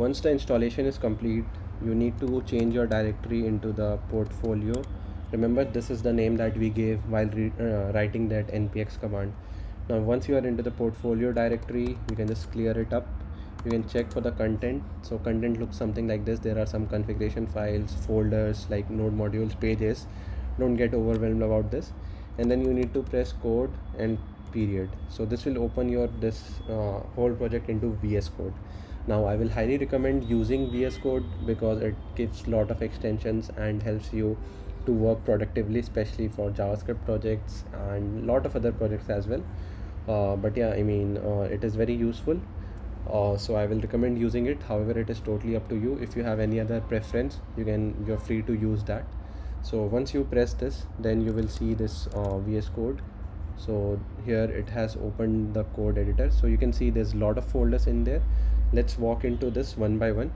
Once the installation is complete, you need to change your directory into the portfolio. Remember, this is the name that we gave while writing that npx command. Now once you are into the portfolio directory, you can just clear it up. You can check for the content. So content looks something like this. There are some configuration files, folders like node modules, pages. Don't get overwhelmed about this. And then you need to press code and period. So this will open your whole project into VS Code. Now I will highly recommend using VS Code because it gives a lot of extensions and helps you to work productively, especially for JavaScript projects and a lot of other projects as well. But yeah, it is very useful. So I will recommend using it. However, it is totally up to you. If you have any other preference, you're free to use that. So once you press this, then you will see this VS Code. So here it has opened the code editor. So you can see there's a lot of folders in there. Let's walk into this one by one.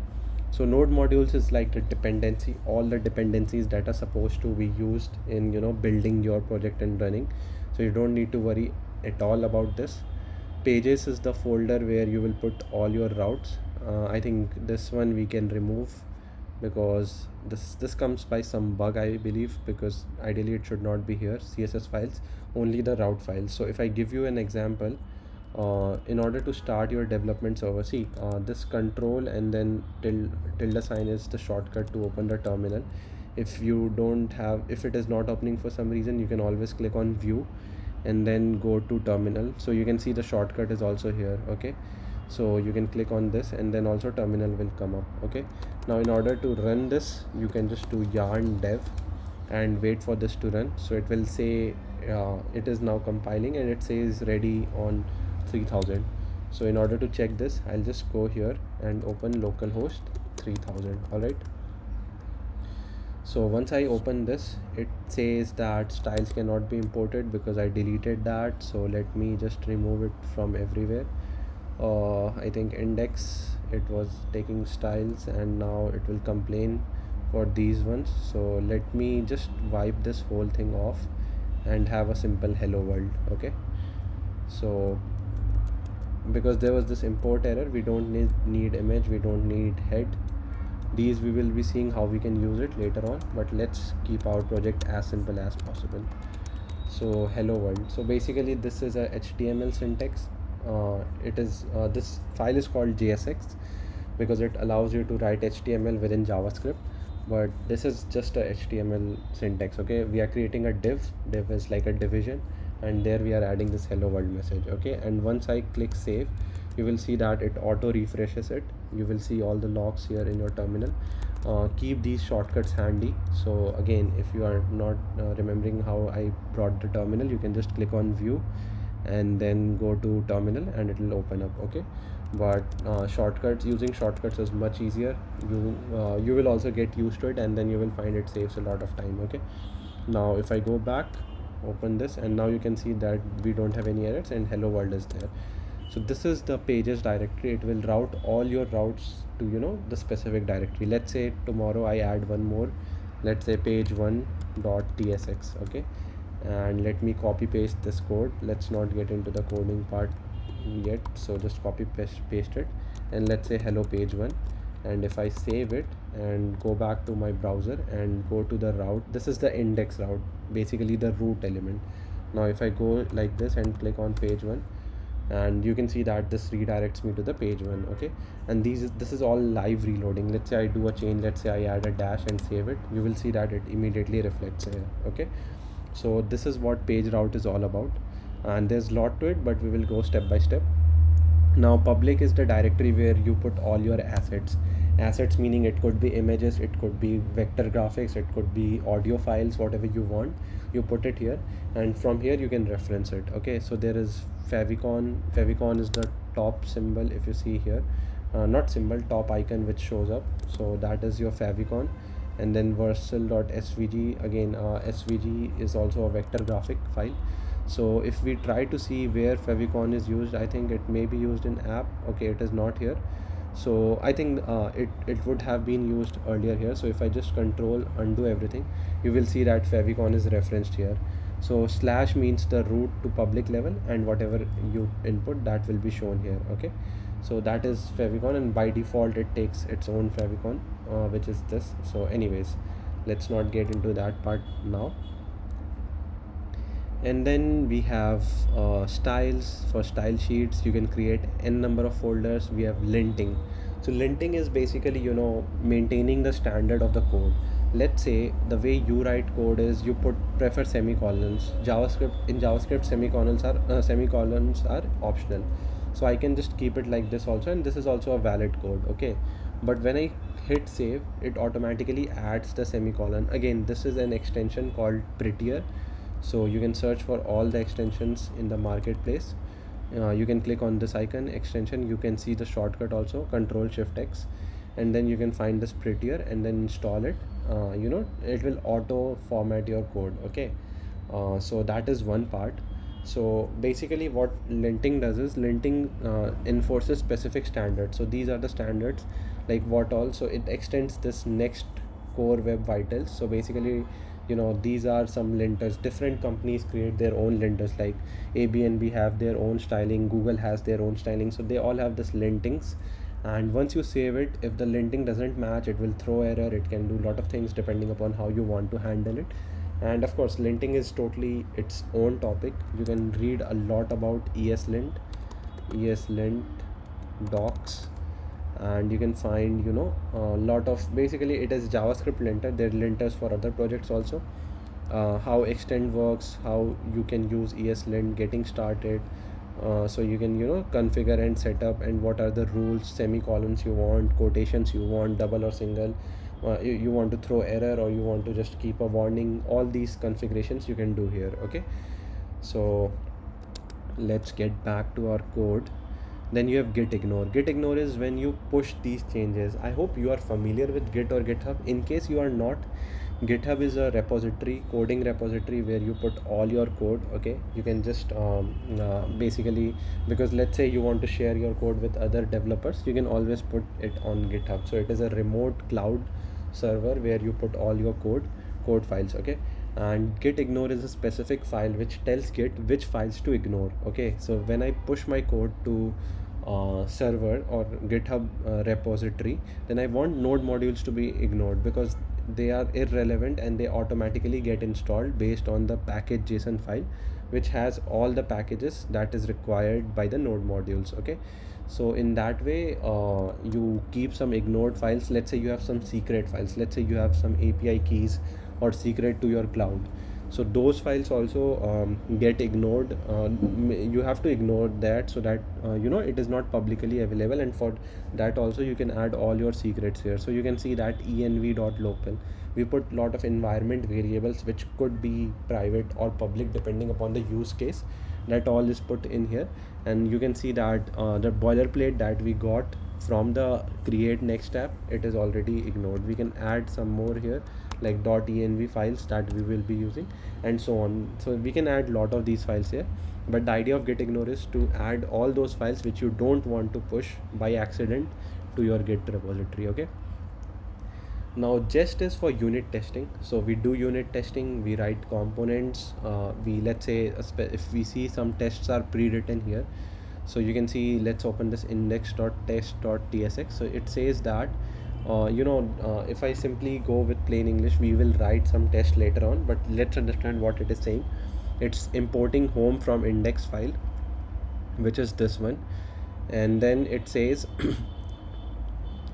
So node modules is like the dependency, all the dependencies that are supposed to be used in building your project and running. So you don't need to worry at all about this. Pages is the folder where you will put all your routes. I think this one we can remove because this comes by some bug, I believe, because ideally it should not be here. CSS files, only the route files. So if I give you an example, in order to start your development server, see this control and then tilde sign is the shortcut to open the terminal. If it is not opening for some reason, you can always click on view and then go to terminal. So you can see the shortcut is also here. Okay, so you can click on this and then also terminal will come up. Okay, now in order to run this, you can just do yarn dev and wait for this to run. So it will say it is now compiling and it says ready on 3000. So in order to check this, I'll just go here and open localhost 3000. all right, so once I open this, it says that styles cannot be imported because I deleted that. So let me just remove it from everywhere. I think index, it was taking styles and now it will complain for these ones. So let me just wipe this whole thing off and have a simple hello world. Okay, so because there was this import error, we don't need image, we don't need head. These we will be seeing how we can use it later on, but let's keep our project as simple as possible. So hello world. So basically this is a HTML syntax. This file is called JSX because it allows you to write HTML within JavaScript, but this is just a HTML syntax. Okay, we are creating a div is like a division, and there we are adding this hello world message. Okay, and once I click save, you will see that it auto refreshes it. You will see all the logs here in your terminal. Keep these shortcuts handy. So again, if you are not remembering how I brought the terminal, you can just click on view and then go to terminal and it will open up. Okay, but using shortcuts is much easier. You will also get used to it, and then you will find it saves a lot of time. Okay, now if I go back, open this, and now you can see that we don't have any errors and hello world is there. So this is the pages directory. It will route all your routes to the specific directory. Let's say tomorrow I add one more, let's say page1.tsx. okay, and let me copy paste this code. Let's not get into the coding part yet, so just copy paste it, and let's say hello page1. And if I save it and go back to my browser and go to the route, this is the index route, basically the root element. Now if I go like this and click on page1, and you can see that this redirects me to the page1. Okay, and this is all live reloading. Let's say I do a change, let's say I add a dash and save it, you will see that it immediately reflects here. Okay, so this is what page route is all about, and there's a lot to it, but we will go step by step. Now public is the directory where you put all your assets meaning it could be images, it could be vector graphics, it could be audio files, whatever you want, you put it here, and from here you can reference it. Okay, so there is favicon is the top symbol. If you see here, not symbol, top icon which shows up, so that is your favicon. And then versal.svg, again svg is also a vector graphic file. So if we try to see where favicon is used, I think it may be used in app. Okay, it is not here, so I think it would have been used earlier here. So if I just control undo everything, you will see that favicon is referenced here. So slash means the root to public level, and whatever you input, that will be shown here. Okay, So that is favicon, and by default it takes its own favicon, which is this. So anyways, let's not get into that part now. And then we have styles. For style sheets, you can create n number of folders. We have linting. So linting is basically, maintaining the standard of the code. Let's say the way you write code is you prefer semicolons. JavaScript, semicolons are optional. So I can just keep it like this also, and this is also a valid code, okay? But when I hit save, it automatically adds the semicolon. Again, this is an extension called Prettier. So you can search for all the extensions in the marketplace. You can click on this icon extension. You can see the shortcut also, Control Shift X, and then you can find this Prettier and then install it. It will auto format your code, okay? So that is one part. So basically what linting does is linting enforces specific standards. So these are the standards, like what also it extends this next core web vitals. So basically, these are some linters. Different companies create their own linters, like Airbnb have their own styling, Google has their own styling. So they all have this lintings, and once you save it, if the linting doesn't match, it will throw error. It can do a lot of things depending upon how you want to handle it. And of course, linting is totally its own topic. You can read a lot about ESLint docs, and you can find a lot of, basically it is JavaScript linter. There are linters for other projects also, how extend works, how you can use ESLint, getting started. So you can configure and set up, and what are the rules, semicolons you want, quotations you want, double or single, you want to throw error, or you want to just keep a warning. All these configurations you can do here, okay? So let's get back to our code. Then you have git ignore. Git ignore is when you push these changes. I hope you are familiar with Git or GitHub. In case you are not, GitHub is a repository, coding repository, where you put all your code, okay? You can just basically, because let's say you want to share your code with other developers, you can always put it on GitHub. So it is a remote cloud server where you put all your code files, okay? And git ignore is a specific file which tells Git which files to ignore, okay? So when I push my code to server or GitHub repository, then I want node modules to be ignored, because they are irrelevant and they automatically get installed based on the package JSON file, which has all the packages that is required by the node modules, okay? So in that way, you keep some ignored files. Let's say you have some secret files. Let's say you have some API keys or secret to your cloud. So those files also get ignored. You have to ignore that, so that it is not publicly available. And for that also, you can add all your secrets here. So you can see that env.local, we put lot of environment variables which could be private or public depending upon the use case. That all is put in here, and you can see that the boilerplate that we got from the create next step, it is already ignored. We can add some more here, like .env files that we will be using, and so on. So we can add lot of these files here, but the idea of git ignore is to add all those files which you don't want to push by accident to your Git repository, okay? Now jest is for unit testing. So we do unit testing, we write components, we, let's say if we see some tests are pre-written here. So you can see, let's open this index.test.tsx. So it says that if I simply go with plain English, we will write some test later on, but let's understand what it is saying. It's importing home from index file, which is this one, and then it says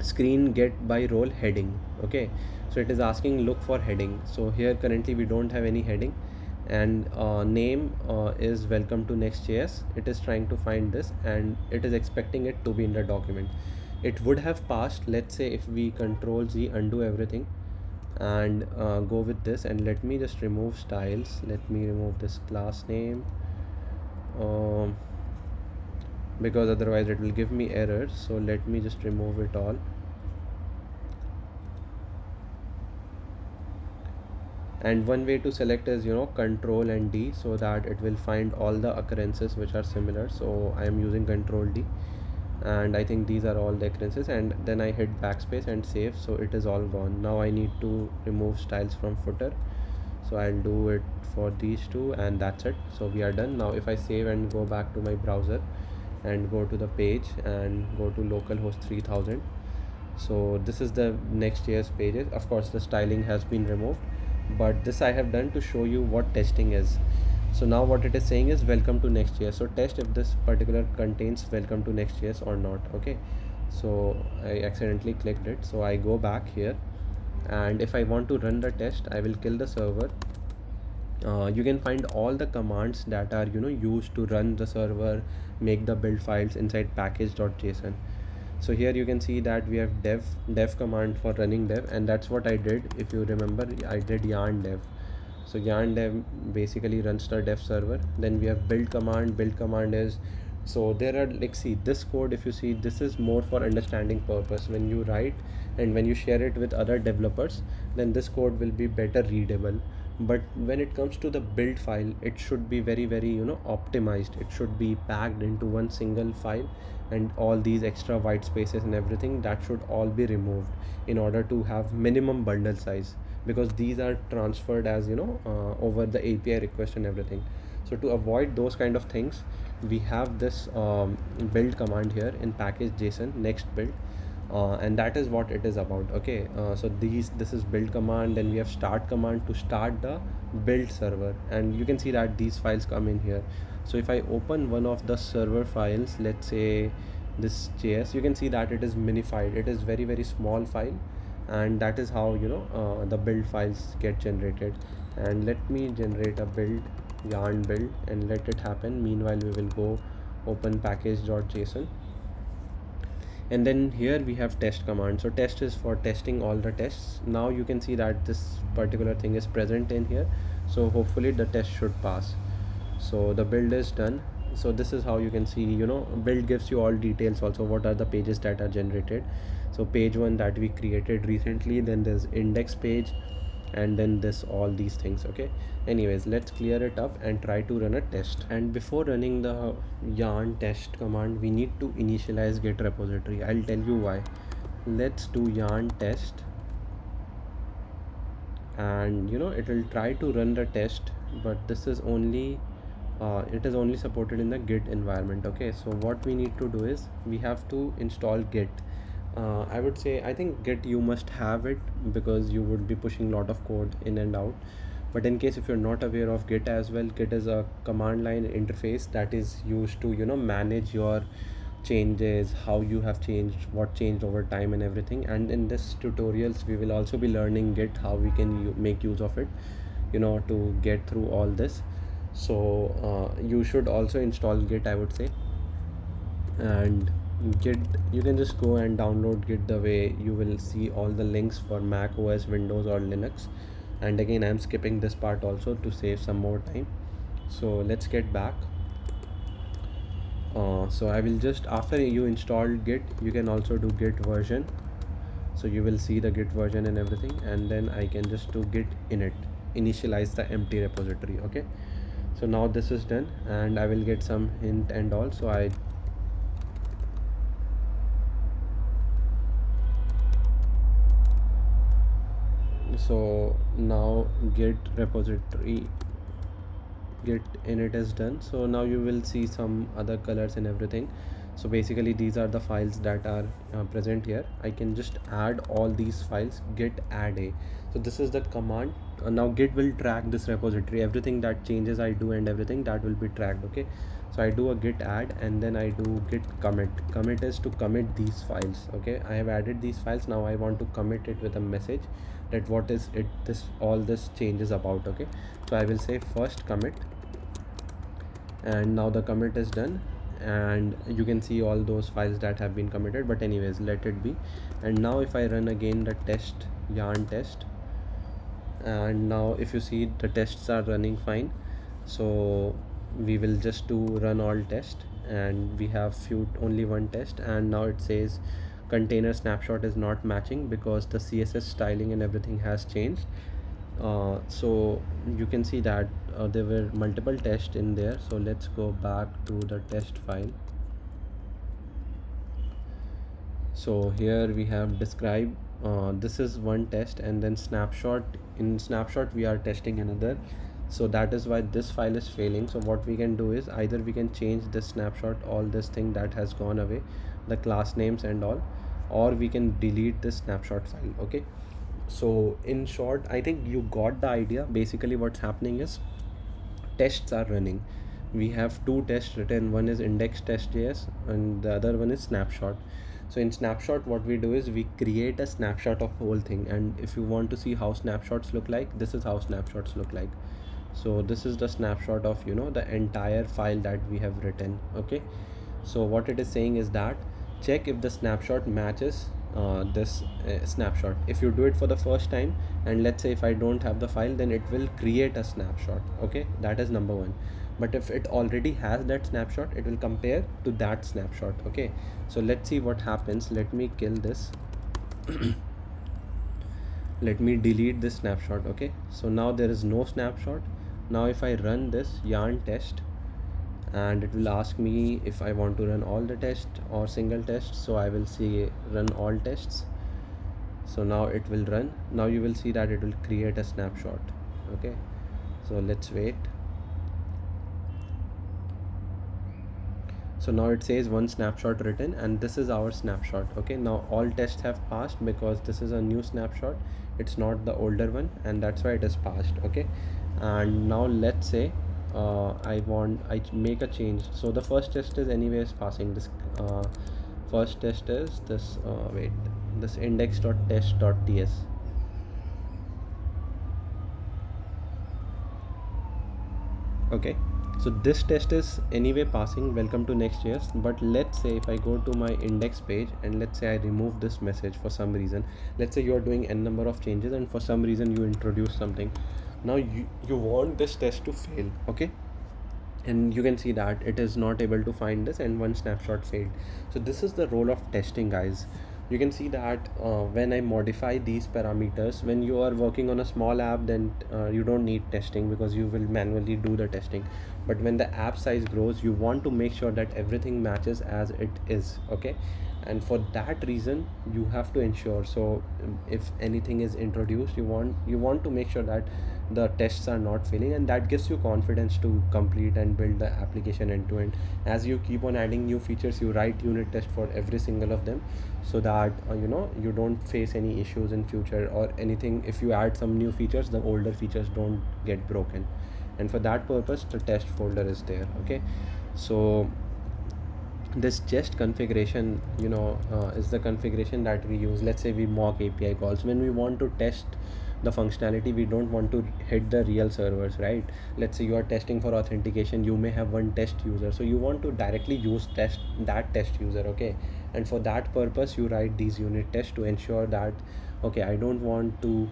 screen get by role heading, okay? So it is asking look for heading. So here currently we don't have any heading, and name is welcome to Next.js. It is trying to find this, and it is expecting it to be in the document. It would have passed. Let's say if we Control Z, undo everything, and go with this, and let me just remove styles. Let me remove this class name, because otherwise it will give me errors. So let me just remove it all. And one way to select is Control and D, so that it will find all the occurrences which are similar. So I am using Control D, and I think these are all the occurrences, and then I hit backspace and save. So it is all gone. Now I need to remove styles from footer, so I'll do it for these two, and that's it. So we are done. Now if I save and go back to my browser, and go to the page and go to localhost 3000. So this is the Next.js pages. Of course the styling has been removed, but this I have done to show you what testing is. So now what it is saying is welcome to Next.js. So test if this particular contains welcome to Next.js or not. Okay, so I accidentally clicked it, so I go back here, and if I want to run the test, I will kill the server. You can find all the commands that are used to run the server, make the build files inside package.json. So here you can see that we have dev command for running dev, and that's what I did. If you remember, I did yarn dev. So yarn dev basically runs the dev server. Then we have build command. Build command is, so there are, like, see this code, if you see, this is more for understanding purpose. When you write and when you share it with other developers, then this code will be better readable. But when it comes to the build file, it should be very optimized. It should be packed into one single file, and all these extra white spaces and everything, that should all be removed in order to have minimum bundle size, because these are transferred as over the API request and everything. So to avoid those kind of things, we have this build command here in package JSON next build, and that is what it is about. Okay, so this is build command. Then we have start command to start the build server, and you can see that these files come in here. So if I open one of the server files, let's say this JS, you can see that it is minified. It is very small file, and that is how the build files get generated. And let me generate a build, yarn build, and let it happen. Meanwhile we will go open package.json, and then here we have test command. So test is for testing all the tests. Now you can see that this particular thing is present in here, so hopefully the test should pass. So the build is done. So this is how you can see, build gives you all details also, what are the pages that are generated. So page 1 that we created recently, then there's index page, and then this all these things. Okay, anyways, let's clear it up and try to run a test. And before running the yarn test command, we need to initialize git repository. I'll tell you why. Let's do yarn test, and it will try to run the test, but this is only it is only supported in the git environment. Okay, so what we need to do is we have to install git. I think git you must have it, because you would be pushing a lot of code in and out. But in case if you're not aware of git as well, git is a command line interface that is used to manage your changes, how you have changed, what changed over time and everything. And in this tutorials we will also be learning git, how we can make use of it to get through all this. So you should also install git, I would say. And git, you can just go and download git the way you will see all the links for Mac OS, Windows or Linux. And again, I'm skipping this part also to save some more time. So let's get back. So I will just, after you install git, you can also do git version, so you will see the git version and everything. And then I can just do git init, initialize the empty repository. Okay, so now this is done, and I will get some hint and all. So now git repository, git init is done. So now you will see some other colors and everything. So basically these are the files that are present here. I can just add all these files, git add a. So this is the command. Now git will track this repository, everything that changes I do and everything, that will be tracked. Okay, so I do a git add, and then I do git commit. Commit is to commit these files. Okay, I have added these files. Now I want to commit it with a message that what is it, this all this changes about. Okay, so I will say first commit, and now the commit is done, and you can see all those files that have been committed. But anyways, let it be. And now if I run again the test, yarn test, and now if you see the tests are running fine. So we will just do run all test, and we have only one test. And now it says container snapshot is not matching because the CSS styling and everything has changed. So you can see that there were multiple tests in there. So let's go back to the test file. So here we have describe, this is one test, and then snapshot. In snapshot we are testing another. So that is why this file is failing. So what we can do is either we can change this snapshot, all this thing that has gone away, the class names and all, or we can delete this snapshot file. Okay, so in short, I think you got the idea. Basically what's happening is tests are running. We have two tests written, one is index test.js and the other one is snapshot. So in snapshot, what we do is we create a snapshot of whole thing, and if you want to see how snapshots look like, this is how snapshots look like. So this is the snapshot of, you know, the entire file that we have written. Okay, so what it is saying is that check if the snapshot matches this snapshot. If you do it for the first time, and let's say if I don't have the file, then it will create a snapshot. Okay, that is number one. But if it already has that snapshot, it will compare to that snapshot. Okay, so let's see what happens. Let me kill this. Let me delete this snapshot. Okay, so now there is no snapshot. Now if I run this yarn test, and it will ask me if I want to run all the tests or single tests. So I will see run all tests. So now it will run. Now you will see that it will create a snapshot. Okay, so let's wait. So now it says one snapshot written, and this is our snapshot. Okay, now all tests have passed because this is a new snapshot, it's not the older one, and that's why it is passed. Okay, and now let's say I make a change. So the first test is anyways passing. This first test is this this index.test.ts. Okay, so this test is anyway passing, welcome to Next.js. But let's say if I go to my index page and let's say I remove this message for some reason, let's say you are doing n number of changes and for some reason you introduce something. Now you want this test to fail. Okay, and you can see that it is not able to find this and one snapshot failed. So this is the role of testing, guys. You can see that when I modify these parameters, when you are working on a small app, then you don't need testing because you will manually do the testing. But when the app size grows, you want to make sure that everything matches as it is. Okay, and for that reason you have to ensure. So if anything is introduced, you want to make sure that the tests are not failing, and that gives you confidence to complete and build the application end to end. As you keep on adding new features, you write unit test for every single of them, so that you don't face any issues in future or anything. If you add some new features, the older features don't get broken, and for that purpose the test folder is there. Okay, so this just configuration is the configuration that we use. Let's say we mock API calls when we want to test the functionality. We don't want to hit the real servers, right? Let's say you are testing for authentication, you may have one test user, so you want to directly use that test user. Okay, and for that purpose you write these unit tests to ensure that okay, I don't want to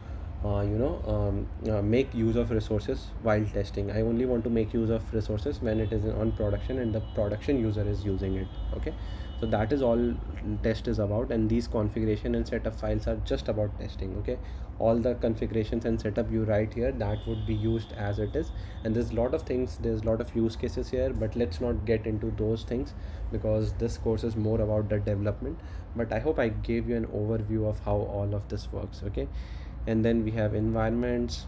make use of resources while testing. I only want to make use of resources when it is on production and the production user is using it. Okay, so that is all test is about, and these configuration and setup files are just about testing. Okay, all the configurations and setup you write here, that would be used as it is, and there's a lot of things, there's a lot of use cases here, but let's not get into those things because this course is more about the development. But I hope I gave you an overview of how all of this works. Okay, and then we have environments,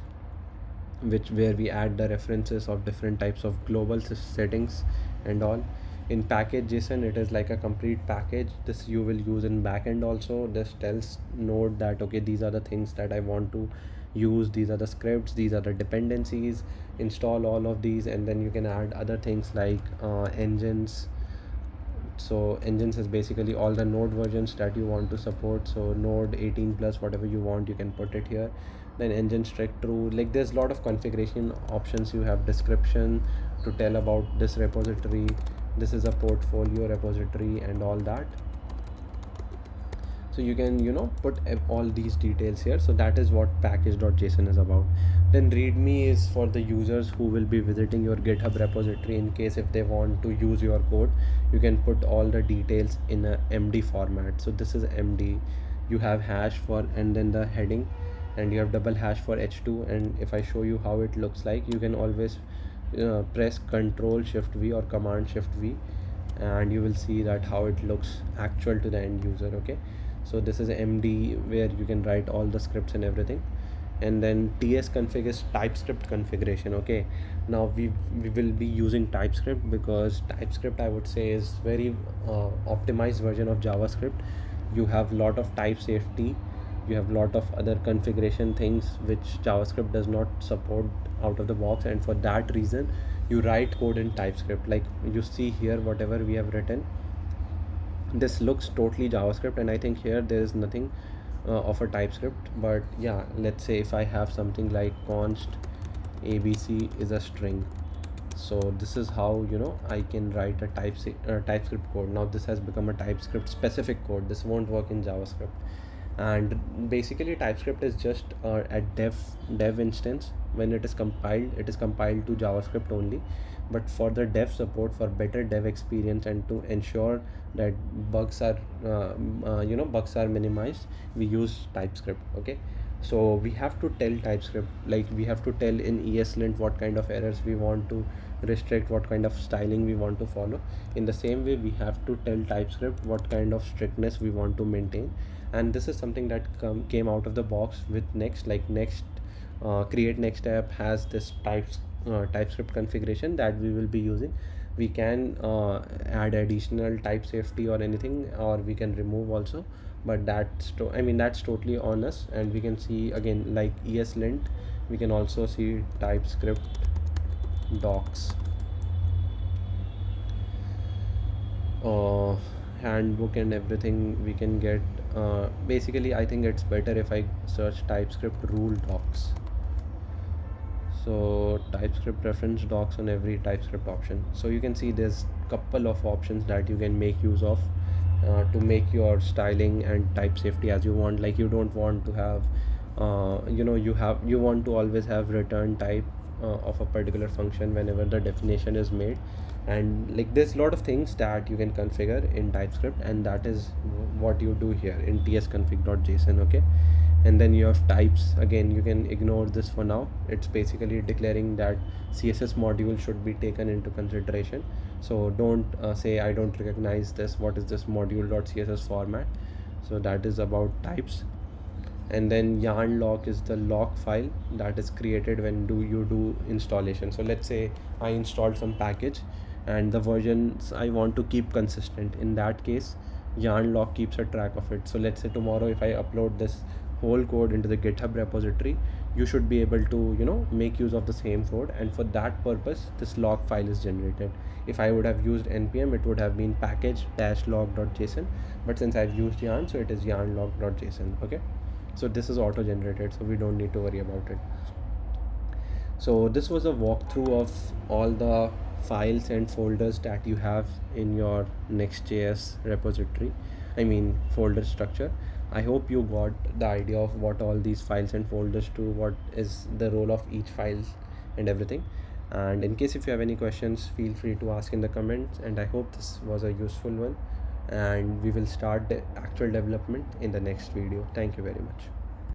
where we add the references of different types of global settings and all. In package.json, it is like a complete package. This you will use in backend also. This tells Node that okay, these are the things that I want to use, these are the scripts, these are the dependencies, install all of these, and then you can add other things like engines. So engines is basically all the Node versions that you want to support. So Node 18 plus, whatever you want, you can put it here. Then engine strict true, like there's a lot of configuration options. You have description to tell about this repository, this is a portfolio repository and all that. So you can put all these details here. So that is what package.json is about. Then readme is for the users who will be visiting your GitHub repository. In case if they want to use your code, you can put all the details in a MD format. So this is MD. You have hash for, and then the heading, and you have double hash for h2. And if I show you how it looks like, you can always press Control Shift V or Command Shift V, and you will see that how it looks actual to the end user. Okay, so this is MD where you can write all the scripts and everything. and then ts config is TypeScript configuration. Okay, now we will be using TypeScript because TypeScript, I would say, is very optimized version of JavaScript. You have lot of type safety, you have lot of other configuration things which JavaScript does not support out of the box, and for that reason you write code in TypeScript. Like you see here, whatever we have written, this looks totally JavaScript, and I think here there is nothing of a TypeScript. But yeah, let's say if I have something like const abc is a string, so this is how I can write a TypeScript code. Now this has become a TypeScript specific code. This won't work in JavaScript. And basically TypeScript is just a dev instance. When it is compiled to JavaScript only. But for the dev support, for better dev experience, and to ensure that bugs are bugs are minimized, we use TypeScript. Okay, so we have to tell TypeScript, like we have to tell in ESLint what kind of errors we want to restrict, what kind of styling we want to follow. In the same way, we have to tell TypeScript what kind of strictness we want to maintain. And this is something that came out of the box with Next. Like Next, create Next app has this TypeScript configuration that we will be using. We can add additional type safety or anything, or we can remove also, but that's that's totally on us. And we can see again, like ESLint, we can also see TypeScript docs, handbook and everything we can get. Basically I think it's better if I search TypeScript rule docs. So TypeScript reference docs on every TypeScript option. So you can see there's couple of options that you can make use of to make your styling and type safety as you want. Like you don't want to have you want to always have return type of a particular function whenever the definition is made. And like there's a lot of things that you can configure in TypeScript, and that is what you do here in tsconfig.json. Okay, and then you have types. Again, you can ignore this for now. It's basically declaring that CSS module should be taken into consideration. So don't say I don't recognize this, what is this module.css format. So that is about types. And then yarn lock is the lock file that is created when you do installation. So let's say I installed some package and the versions I want to keep consistent. In that case, yarn lock keeps a track of it. So let's say tomorrow if I upload this whole code into the GitHub repository, you should be able to make use of the same code, and for that purpose this log file is generated. If I would have used npm, it would have been package-log.json, but since I've used yarn, so it is yarn-log.json. Okay, so this is auto generated, so we don't need to worry about it. So this was a walkthrough of all the files and folders that you have in your Next.js repository, folder structure. I hope you got the idea of what all these files and folders do, what is the role of each file and everything. And in case if you have any questions, feel free to ask in the comments, and I hope this was a useful one, and we will start the actual development in the next video. Thank you very much.